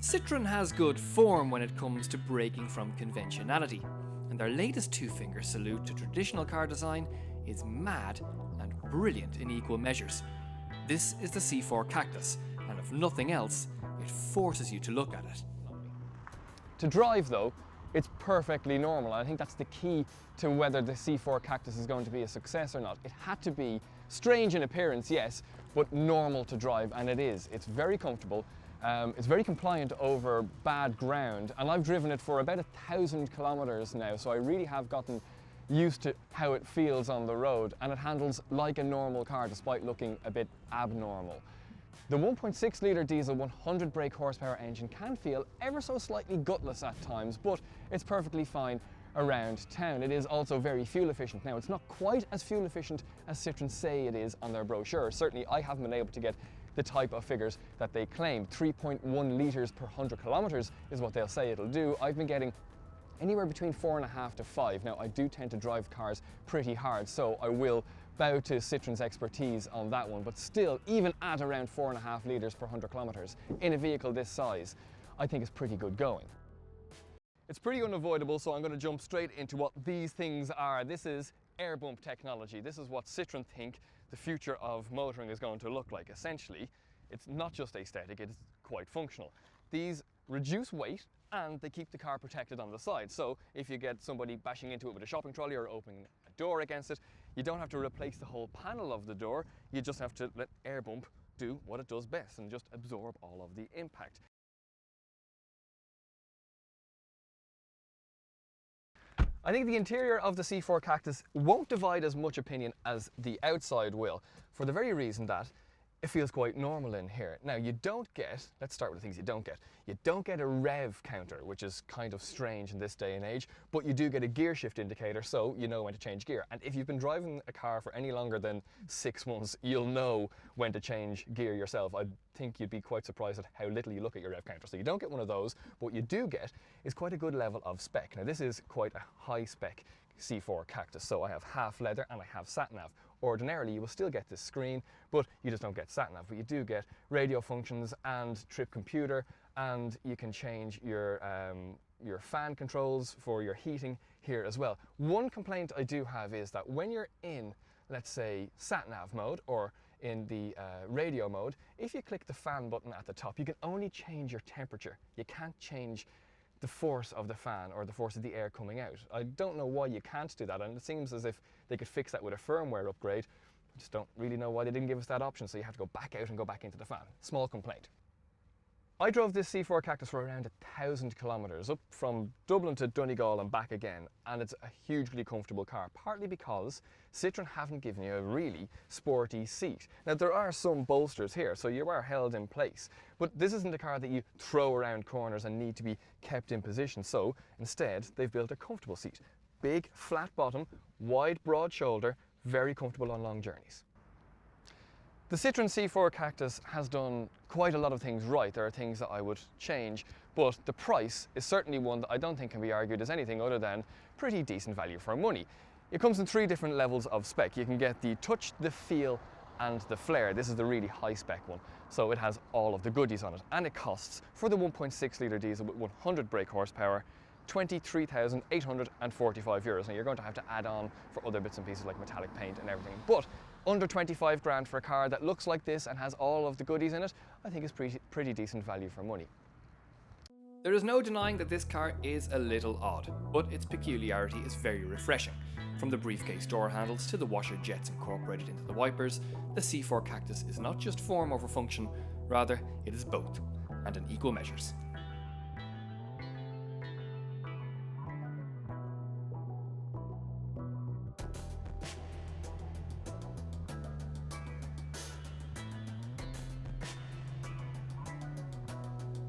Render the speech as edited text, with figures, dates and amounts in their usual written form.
Citroen has good form when it comes to breaking from conventionality, and their latest two-finger salute to traditional car design is mad and brilliant in equal measures. This is the C4 Cactus, and if nothing else, it forces you to look at it. To drive though, it's perfectly normal. I think that's the key to whether the C4 Cactus is going to be a success or not. It had to be strange in appearance, yes, but normal to drive, and it is. It's very comfortable. It's very compliant over bad ground, and I've driven it for about 1,000 kilometers now, so I really have gotten used to how it feels on the road, and it handles like a normal car despite looking a bit abnormal. The 1.6 litre diesel 100 brake horsepower engine can feel ever so slightly gutless at times, but it's perfectly fine around town. It is also very fuel efficient. Now, it's not quite as fuel efficient as Citroen say it is on their brochure. Certainly I haven't been able to get the type of figures that they claim. 3.1 litres per 100 kilometres is what they'll say it'll do. I've been getting anywhere between 4.5 to 5. Now, I do tend to drive cars pretty hard, so I will bow to Citroen's expertise on that one, but still, even at around 4.5 litres per 100 kilometres in a vehicle this size, I think it's pretty good going. It's pretty unavoidable, so I'm going to jump straight into what these things are. This is air bump technology. This is what Citroen think the future of motoring is going to look like. Essentially, it's not just aesthetic, it's quite functional. These reduce weight and they keep the car protected on the side. So if you get somebody bashing into it with a shopping trolley or opening a door against it, you don't have to replace the whole panel of the door. You just have to let air bump do what it does best and just absorb all of the impact. I think the interior of the C4 Cactus won't divide as much opinion as the outside will, for the very reason that it feels quite normal in here. Now, you don't get, let's start with the things you don't get. You don't get a rev counter, which is kind of strange in this day and age, but you do get a gear shift indicator, so you know when to change gear. And if you've been driving a car for any longer than 6 months, you'll know when to change gear yourself. I think you'd be quite surprised at how little you look at your rev counter. So you don't get one of those, but what you do get is quite a good level of spec. Now, this is quite a high spec C4 Cactus, so I have half leather and I have sat-nav. Ordinarily, you will still get this screen, but you just don't get sat-nav. But you do get radio functions and trip computer, and you can change your fan controls for your heating here as well. One complaint I do have is that when you're in, let's say, sat-nav mode or in the radio mode, if you click the fan button at the top, you can only change your temperature. You can't change the force of the fan or the force of the air coming out. I don't know why you can't do that, and it seems as if they could fix that with a firmware upgrade. I just don't really know why they didn't give us that option, so you have to go back out and go back into the fan. Small complaint. I drove this C4 Cactus for around 1,000 kilometers, up from Dublin to Donegal and back again, and it's a hugely comfortable car, partly because Citroen haven't given you a really sporty seat. Now, there are some bolsters here, so you are held in place, but this isn't a car that you throw around corners and need to be kept in position, so instead they've built a comfortable seat. Big, flat bottom, wide, broad shoulder, very comfortable on long journeys. The Citroen C4 Cactus has done quite a lot of things right. There are things that I would change, but the price is certainly one that I don't think can be argued as anything other than pretty decent value for money. It comes in 3 different levels of spec. You can get the touch, the feel, and the flair. This is the really high spec one, so it has all of the goodies on it, and it costs, for the 1.6 litre diesel with 100 brake horsepower, €23,845. Now, you're going to have to add on for other bits and pieces like metallic paint and everything, but under 25 grand for a car that looks like this and has all of the goodies in it, I think is pretty decent value for money. There is no denying that this car is a little odd, but its peculiarity is very refreshing. From the briefcase door handles to the washer jets incorporated into the wipers, the C4 Cactus is not just form over function, rather it is both, and in equal measures.